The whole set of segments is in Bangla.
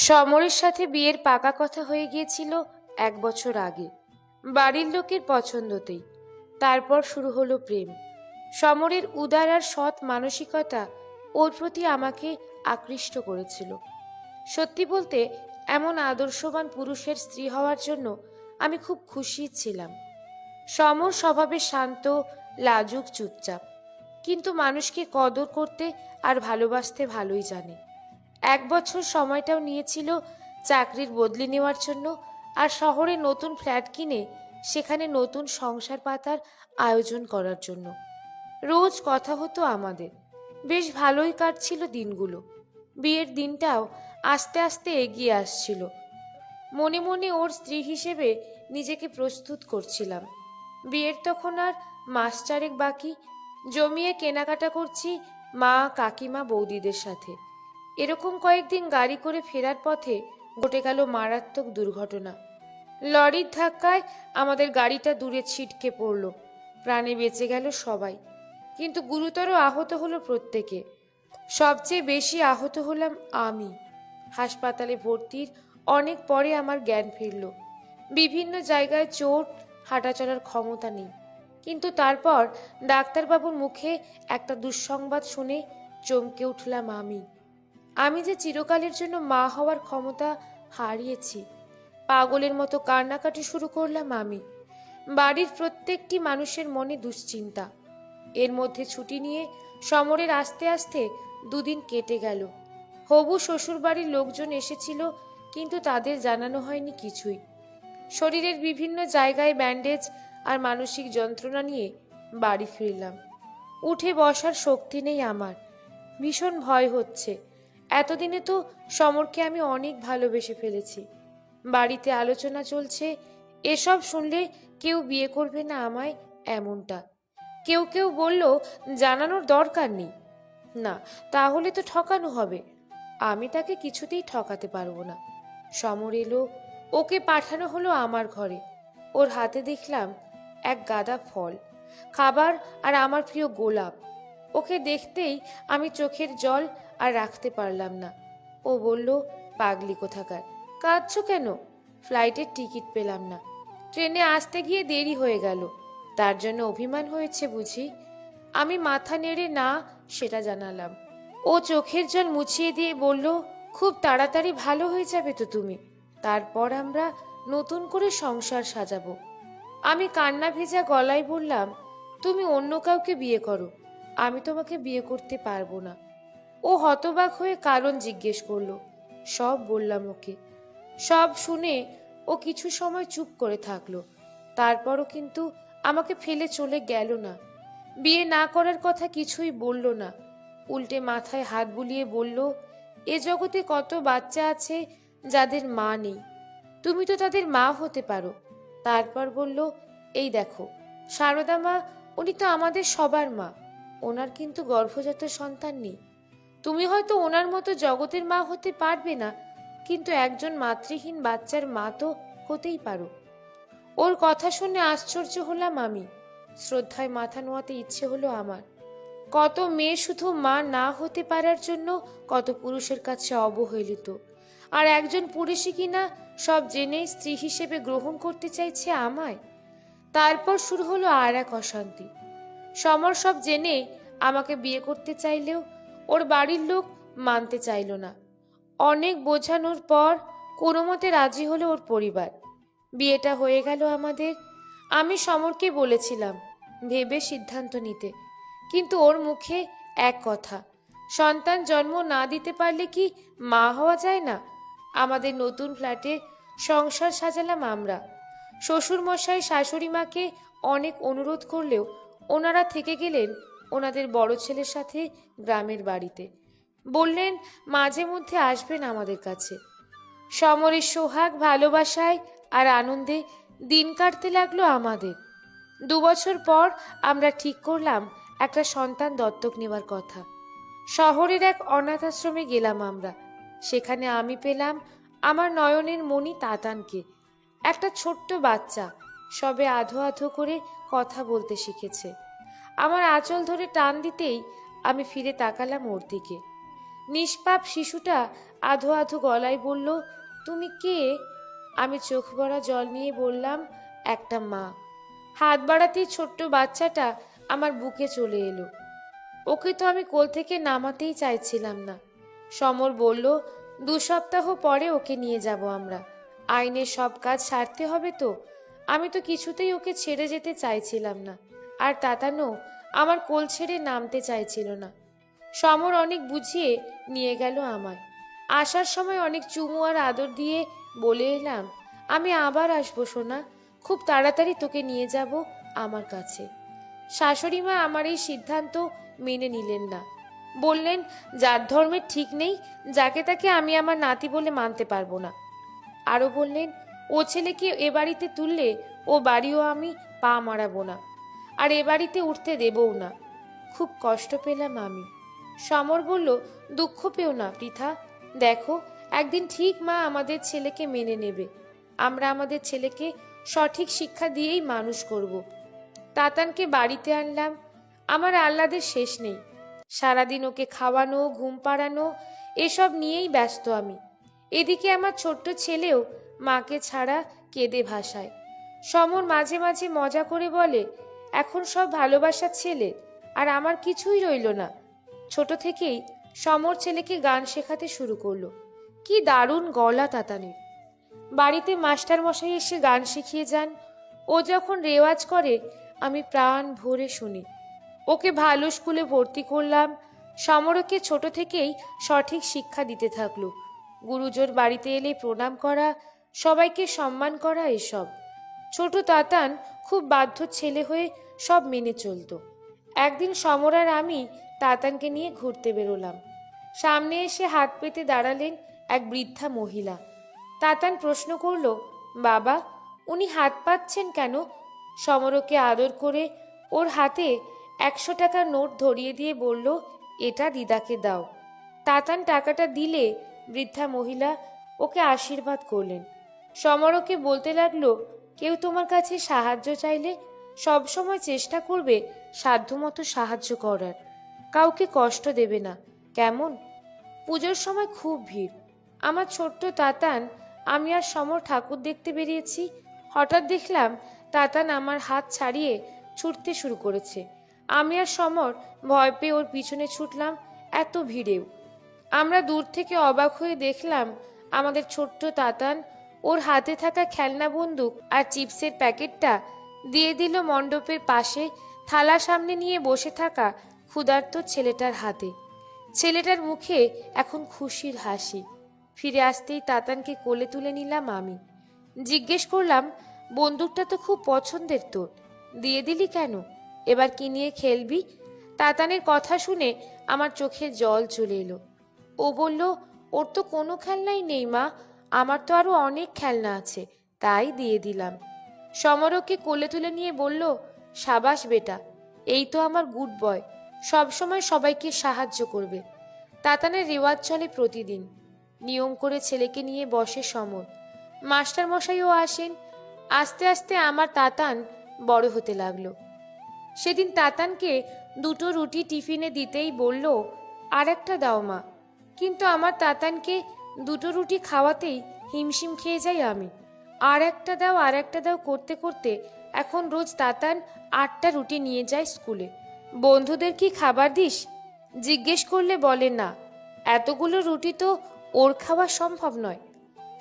সমরের সাথে বিয়ের পাকা কথা হয়ে গিয়েছিল 1 বছর আগে, বাড়ির লোকের পছন্দতেই। তারপর শুরু হলো প্রেম। সমরের উদার আর সৎ মানসিকতা ওর প্রতি আমাকে আকৃষ্ট করেছিল। সত্যি বলতে, এমন আদর্শবান পুরুষের স্ত্রী হওয়ার জন্য আমি খুব খুশি ছিলাম। সমর স্বভাবে শান্ত, লাজুক, চুপচাপ, কিন্তু মানুষকে কদর করতে আর ভালোবাসতে ভালোই জানে। 1 বছর সময়টাও নিয়েছিল চাকরির বদলি নেওয়ার জন্য, আর শহরে নতুন ফ্ল্যাট কিনে সেখানে নতুন সংসার পাতার আয়োজন করার জন্য। রোজ কথা হতো আমাদের, বেশ ভালোই কাটছিল দিনগুলো। বিয়ের দিনটাও আস্তে আস্তে এগিয়ে আসছিল। মনে মনে ওর স্ত্রী হিসেবে নিজেকে প্রস্তুত করছিলাম। বিয়ের তখন আর মাস চারেক বাকি। জমিয়ে কেনাকাটা করছি মা, কাকিমা, বৌদিদের সাথে। এরকম কয়েকদিন গাড়ি করে ফেরার পথে ঘটে গেল মারাত্মক দুর্ঘটনা। লরির ধাক্কায় আমাদের গাড়িটা দূরে ছিটকে পড়ল। প্রাণে বেঁচে গেল সবাই, কিন্তু গুরুতর আহত হলো প্রত্যেকে। সবচেয়ে বেশি আহত হলাম আমি। হাসপাতালে ভর্তির অনেক পরে আমার জ্ঞান ফিরল। বিভিন্ন জায়গায় চোট, হাঁটা চলার ক্ষমতা নেই। কিন্তু তারপর ডাক্তারবাবুর মুখে একটা দুঃসংবাদ শুনে চমকে উঠলাম আমি যে চিরকালের জন্য মা হওয়ার ক্ষমতা হারিয়েছি। পাগলের মতো কান্নাকাটি শুরু করলাম আমি। বাড়ির প্রত্যেকটি মানুষের মনে দুশ্চিন্তা। এর মধ্যে ছুটি নিয়ে সমরের আস্তে আস্তে 2 দিন কেটে গেল। হবু শ্বশুর বাড়ির লোকজন এসেছিল, কিন্তু তাদের জানানো হয়নি কিছুই। শরীরের বিভিন্ন জায়গায় ব্যান্ডেজ আর মানসিক যন্ত্রণা নিয়ে বাড়ি ফিরলাম। উঠে বসার শক্তি নেই আমার। ভীষণ ভয় হচ্ছে। এতদিনে তো সমরকে আমি অনেক ভালোবেসে ফেলেছি। বাড়িতে আলোচনা চলছে, এসব শুনলে কেউ বিয়ে করবে না আমায়, এমনটা। কেউ কেউ বলল জানানোর দরকার নেই। না, তাহলে তো ঠকানো হবে। আমি তাকে কিছুতেই ঠকাতে পারবো না। সমর এলো, ওকে পাঠানো হলো আমার ঘরে। ওর হাতে দেখলাম এক গাদা ফল, খাবার আর আমার প্রিয় গোলাপ। ওকে দেখতেই আমি চোখের জল আর রাখতে পারলাম না। ও বলল, পাগলি কোথাকার, কাঁদছো কেন? ফ্লাইটের টিকিট পেলাম না, ট্রেনে আসতে গিয়ে দেরি হয়ে গেল, তার জন্য অভিমান হয়েছে বুঝি? আমি মাথা নেড়ে না সেটা জানালাম। ও চোখের জল মুছিয়ে দিয়ে বলল, খুব তাড়াতাড়ি ভালো হয়ে যাবে তো তুমি, তারপর আমরা নতুন করে সংসার সাজাবো। আমি কান্না ভেজা গলায় বললাম, তুমি অন্য কাউকে বিয়ে করো, আমি তোমাকে বিয়ে করতে পারবো না। ও হতবাক হয়ে কারণ জিজ্ঞেস করলো। সব বললাম ওকে। সব শুনে ও কিছু সময় চুপ করে থাকলো। তারপরও কিন্তু আমাকে ফেলে চলে গেল না। বিয়ে না করার কথা কিছুই বলল না। উল্টে মাথায় হাত বুলিয়ে বলল, এ জগতে কত বাচ্চা আছে যাদের মা নেই, তুমি তো তাদের মা হতে পারো। তারপর বলল, এই দেখো সারদা মা, উনি তো আমাদের সবার মা, ওনার কিন্তু গর্ভজাত সন্তান নেই। তুমি হয়তো ওনার মতো জগতের মা হতে পারবে না, কিন্তু একজন মাতৃহীন বাচ্চার মা তো হতেই পারো। ওর কথা শুনে আশ্চর্য হলাম আমি। শ্রদ্ধায় মাথা নোয়াতে ইচ্ছে হলো আমার। কত মেয়ে শুধু মা না হতে পারার জন্য কত পুরুষের কাছে অবহেলিত, আর একজন পুরুষই কিনা সব জেনেই স্ত্রী হিসেবে গ্রহণ করতে চাইছে আমায়। তারপর শুরু হলো আর এক অশান্তি। সমর সব জেনে আমাকে বিয়ে করতে চাইলেও ওর বাড়ির লোক মানতে চাইল না। অনেক বোঝানোর পর কোনো মতে রাজি হলো ওর পরিবার। বিয়েটা হয়ে গেল আমাদের। আমি সমরকে বলেছিলাম ভেবে সিদ্ধান্ত নিতে, কিন্তু ওর মুখে এক কথা, সন্তান জন্ম না দিতে পারলে কি মা হওয়া যায় না? আমাদের নতুন ফ্ল্যাটে সংসার সাজালাম আমরা। শ্বশুরমশাই শাশুড়ি মাকে অনেক অনুরোধ করলেও ওনারা থেকে গেলেন ওনাদের বড় ছেলের সাথে গ্রামের বাড়িতে। বললেন মাঝে মধ্যে আসবেন আমাদের কাছে। সমরের সোহাগ, ভালোবাসায় আর আনন্দে দিন কাটতে লাগলো আমাদের। 2 বছর পর আমরা ঠিক করলাম একটা সন্তান দত্তক নেওয়ার কথা। শহরের এক অনাথ আশ্রমে গেলাম আমরা। সেখানে আমি পেলাম আমার নয়নের মণি তাতানকে, একটা ছোট্ট বাচ্চা, সবে আধো আধো করে কথা বলতে শিখেছে। আমার আঁচল ধরে টান দিতেই আমি ফিরে তাকালাম ওর দিকে। নিষ্পাপ শিশুটা আধো আধো গলায় বলল, তুমি কে? আমি চোখ ভরা জল নিয়ে বললাম, একটা মা। হাত বাড়াতেই ছোট্ট বাচ্চাটা আমার বুকে চলে এলো। ওকে তো আমি কোল থেকে নামাতেই চাইছিলাম না। সমর বলল, 2 সপ্তাহ পরে ওকে নিয়ে যাব আমরা। আইনের সব কাজ সারতে হবে তো। আমি তো কিছুতেই ওকে ছেড়ে যেতে চাইছিলাম না, আর তাতানো আমার কোল ছেড়ে নামতে চাইছিল না। সমর অনেক বুঝিয়ে নিয়ে গেল আমায়। আসার সময় অনেক চুমু আর আদর দিয়ে বলে এলাম, আমি আবার আসবো সোনা, খুব তাড়াতাড়ি তোকে নিয়ে যাব আমার কাছে। শাশুড়ি মা আমার এই সিদ্ধান্ত মেনে নিলেন না। বললেন, যার ধর্মের ঠিক নেই, যাকে তাকে আমি আমার নাতি বলে মানতে পারবো না। আরো বললেন, ও ছেলেকে এ বাড়িতে তুললে ও বাড়িও আমি পা মারাবো না, আর এ বাড়িতে উঠতে দেবও না। খুব কষ্ট পেলাম আমি। সমর বলল, দুঃখ পেও না পৃথা, দেখো একদিন ঠিক মা আমাদের ছেলেকে মেনে নেবে। আমরা আমাদের ছেলেকে সঠিক শিক্ষা দিয়েই মানুষ করব। তাতানকে বাড়িতে আনলাম। আমার আহ্লাদের শেষ নেই। সারাদিন ওকে খাওয়ানো, ঘুম পাড়ানো, এসব নিয়েই ব্যস্ত আমি। এদিকে আমার ছোট্ট ছেলেও মাকে ছাড়া কেঁদে ভাসায়। সমর মাঝে মাঝে মজা করে বলে, এখন সব ভালোবাসার ছেলে, আর আমার কিছুই রইল না। ছোট থেকেই সমর ছেলেকে গান শেখাতে শুরু করলো। কি দারুণ গলা তাতানের। বাড়িতে মাস্টার মশাই এসে গান শিখিয়ে যান। ও যখন রেওয়াজ করে আমি প্রাণ ভরে শুনি। ওকে ভালো স্কুলে ভর্তি করলাম। সমরকে ছোট থেকেই সঠিক শিক্ষা দিতে থাকলো। গুরুজোর বাড়িতে এলে প্রণাম করা, সবাইকে সম্মান করা, এসব। ছোট তাতান খুব বাধ্য ছেলে হয়ে সব মেনে চলতো। একদিন সমর আর আমি তাতানকে নিয়ে ঘুরতে বেরোলাম। সামনে এসে হাত পেতে দাঁড়ালেন এক বৃদ্ধা মহিলা। তাতান প্রশ্ন করল, বাবা, উনি হাত পাচ্ছেন কেন? সমরকে আদর করে ওর হাতে 100 টাকার নোট ধরিয়ে দিয়ে বলল, এটা দিদাকে দাও। তাতান টাকাটা দিলে বৃদ্ধা মহিলা ওকে আশীর্বাদ করলেন। সমরকে বলতে লাগলো, কেউ তোমার কাছে সাহায্য চাইলে সবসময় চেষ্টা করবে সাধ্যমতো সাহায্য করার। কাউকে কষ্ট দেবে না, কেমন? পুজোর সময় খুব ভিড়। আমার ছোট্ট তাতান, আমি আর সমর ঠাকুর দেখতে বেরিয়েছি। হঠাৎ দেখলাম তাতান আমার হাত ছাড়িয়ে ছুটতে শুরু করেছে। আমি আর সমর ভয় পেয়ে ওর পিছনে ছুটলাম, এত ভিড়েও। আমরা দূর থেকে অবাক হয়ে দেখলাম আমাদের ছোট্ট তাতান ওর হাতে থাকা খেলনা বন্দুক আর চিপসের প্যাকেটটা দিয়ে দিল মণ্ডপের পাশে থালা সামনে নিয়ে বসে থাকা ক্ষুধার্ত ছেলেটার হাতে। ছেলেটার মুখে এখন খুশির হাসি। ফিরে আসতেই তাতানকে কোলে তুলে নিলাম আমি। জিজ্ঞেস করলাম, বন্দুকটা তো খুব পছন্দের তোর, দিয়ে দিলি কেন? এবার কি নিয়ে খেলবি? তাতানের কথা শুনে আমার চোখে জল চলে এলো। ও বলল, ওর তো কোনো খেলনাই নেই মা, আমার তো আরো অনেক খেলনা আছে, তাই দিয়ে দিলাম। সমরকে কোলে তুলে নিয়ে বলল, সাবাস বেটা, এই তো আমার গুড বয়, সবসময় সবাইকে সাহায্য করবে। তাতানের রেওয়াজ চলে প্রতিদিন। নিয়ম করে ছেলেকে নিয়ে বসে সমর। মাস্টার মশাইও আসেন। আস্তে আস্তে আমার তাতান বড় হতে লাগলো। সেদিন তাতানকে 2টো রুটি টিফিনে দিতেই বলল, আর একটা দাও মা। কিন্তু আমার তাতানকে 2টো রুটি খাওয়াতেই হিমশিম খেয়ে যাই আমি। আর একটা দাও, আর একটা দাও করতে করতে এখন রোজ তাতান 8টা রুটি নিয়ে যায় স্কুলে। বন্ধুদের কি খাবার দিস? জিজ্ঞেস করলে বলে না, এতগুলো রুটি তো ওর খাওয়া সম্ভব নয়।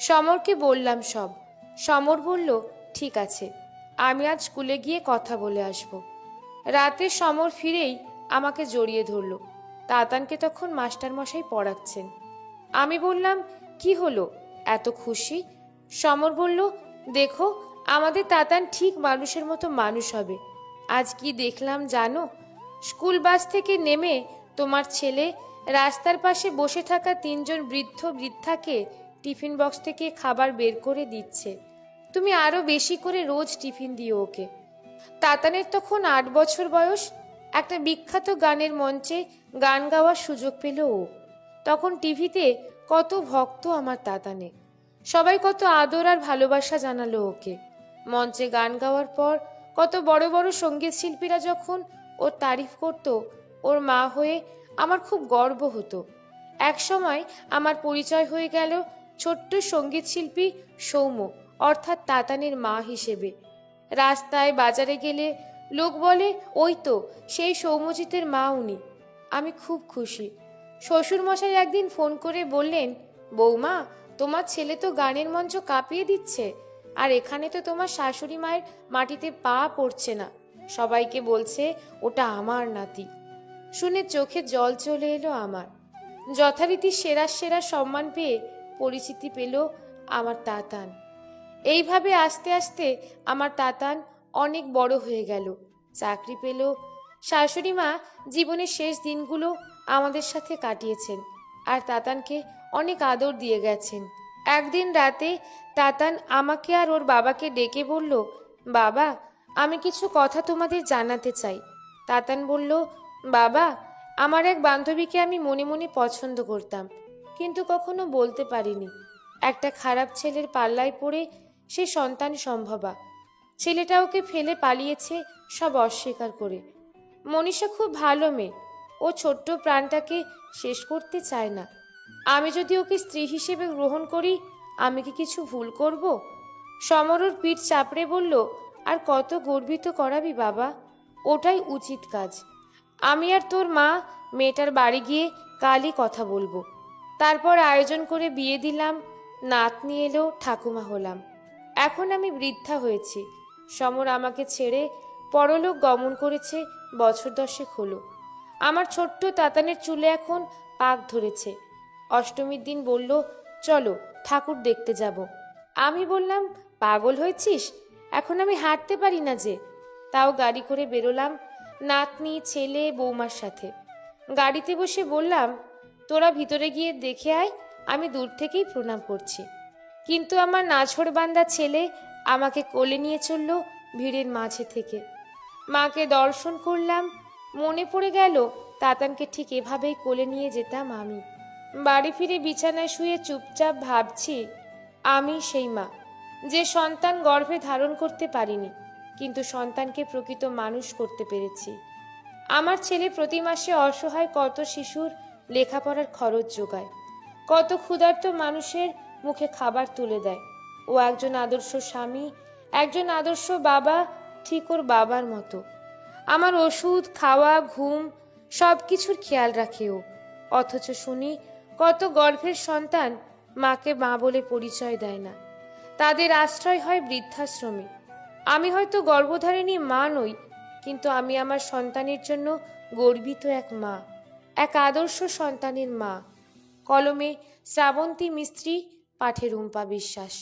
সমরকে বললাম সব। সমর বলল, ঠিক আছে, আমি আজ স্কুলে গিয়ে কথা বলে আসব। রাতে সমর ফিরেই আমাকে জড়িয়ে ধরল। তাতানকে তখন মাস্টারমশাই পড়াচ্ছেন। আমি বললাম, কি হলো, এত খুশি? সমর বলল, দেখো, আমাদের তাতান ঠিক মানুষের মতো মানুষ হবে। আজ কি দেখলাম জানো? স্কুল বাস থেকে নেমে তোমার ছেলে রাস্তার পাশে বসে থাকা 3জন বৃদ্ধ বৃদ্ধাকে টিফিন বক্স থেকে খাবার বের করে দিচ্ছে। তুমি আরো বেশি করে রোজ টিফিন দিও ওকে। তাতানের তখন 8 বছর বয়স। একটা বিখ্যাত গানের মঞ্চে গান গাওয়ার সুযোগ পেল ও। তখন টিভিতে কত ভক্ত আমার তাতানে, সবাই কত আদর আর ভালোবাসা জানালো ওকে। মঞ্চে গান গাওয়ার পর কত বড় বড় সঙ্গীত শিল্পীরা যখন ওর তারিফ করত, ওর মা হয়ে আমার খুব গর্ব হতো। এক সময় আমার পরিচয় হয়ে গেল ছোট্ট সঙ্গীত শিল্পী সৌম্য, অর্থাৎ তাতানের মা হিসেবে। রাস্তায় বাজারে গেলে লোক বলে, ওই তো সেই সৌম্যজিতের মা উনি। আমি খুব খুশি। শ্বশুরমশাই একদিন ফোন করে বললেন, বৌমা, তোমার ছেলে তো গানের মঞ্চ কাঁপিয়ে দিচ্ছে, আর এখানে তো তোমার শাশুড়ি মায়ের মাটিতে পা পড়ছে না, সবাইকে বলছে ওটা আমার নাতি। শুনে চোখে জল চলে এলো আমার। যথারীতি সেরা সেরা সম্মান পেয়ে পরিচিতি পেল আমার তাতান। এইভাবে আস্তে আস্তে আমার তাতান অনেক বড় হয়ে গেল, চাকরি পেল। শাশুড়ি মা জীবনের শেষ দিনগুলো আমাদের সাথে কাটিয়েছেন, আর তাতানকে অনেক আদর দিয়ে গেছেন। একদিন রাতে তাতান আমাকে আর ওর বাবাকে ডেকে বলল, বাবা, আমি কিছু কথা তোমাদের জানাতে চাই। তাতান বলল, বাবা, আমার এক বান্ধবীকে আমি মনে মনে পছন্দ করতাম, কিন্তু কখনো বলতে পারিনি। একটা খারাপ ছেলের পাল্লায় পড়ে সে সন্তান সম্ভবা। ছেলেটা ওকে ফেলে পালিয়েছে সব অস্বীকার করে। মনীষা খুব ভালো মেয়ে, ও ছোট্ট প্রাণটাকে শেষ করতে চায় না। আমি যদি ওকে স্ত্রী হিসেবে গ্রহণ করি, আমি কি কিছু ভুল করব? সমরর পিঠ চাপড়ে বলল, আর কত গর্বিত করাবি বাবা, ওটাই উচিত কাজ। আমি আর তোর মা মেয়েটার বাড়ি গিয়ে কালই কথা বলবো। তারপর আয়োজন করে বিয়ে দিলাম, নাতনি এলো, ঠাকুমা হলাম। এখন আমি বৃদ্ধা হয়েছি। সমর আমাকে ছেড়ে পরলোক গমন করেছে, বছর 10 হলো। আমার ছোট্ট তাতানের চুলে এখন পাক ধরেছে। অষ্টমীর দিন বলল, চলো ঠাকুর দেখতে যাব। আমি বললাম, পাগল হয়েছিস, এখন আমি হাঁটতে পারি না যে। তাও গাড়ি করে বেরোলাম নাতনি, ছেলে, বৌমার সাথে। গাড়িতে বসে বললাম, তোরা ভিতরে গিয়ে দেখে আয়, আমি দূর থেকেই প্রণাম করছি। কিন্তু আমার নাছোড়বান্দা ছেলে আমাকে কোলে নিয়ে চলল ভিড়ের মাঝে থেকে। মাকে দর্শন করলাম, মনে পড়ে গেল তাতানকে ঠিক এভাবেই কোলে নিয়ে যেতাম আমি। বাড়ি ফিরে বিছানায় শুয়ে চুপচাপ ভাবছি, আমি সেই মা, যে সন্তান গর্ভে ধারণ করতে পারিনি, কিন্তু সন্তানকে প্রকৃত মানুষ করতে পেরেছি। আমার ছেলে প্রতি মাসে অসহায় কত শিশুর লেখাপড়ার খরচ যোগায়, কত ক্ষুধার্ত মানুষের মুখে খাবার তুলে দেয়। ও একজন আদর্শ স্বামী, একজন আদর্শ বাবা, ঠিক ওর বাবার মতো। আমার ওষুধ, খাওয়া, ঘুম সব কিছুর খেয়াল রাখে ও। অথচ শুনি কত গর্ভের সন্তান মাকে মা বলে পরিচয় দেয় না, তাদের আশ্রয় হয় বৃদ্ধাশ্রমে। আমি হয়তো গর্ভধারিণী মা নই, কিন্তু আমি আমার সন্তানের জন্য গর্বিত এক মা, এক আদর্শ সন্তানের মা। কলমে শ্রাবন্তী মিস্ত্রি, পাঠে রুম্পা বিশ্বাস।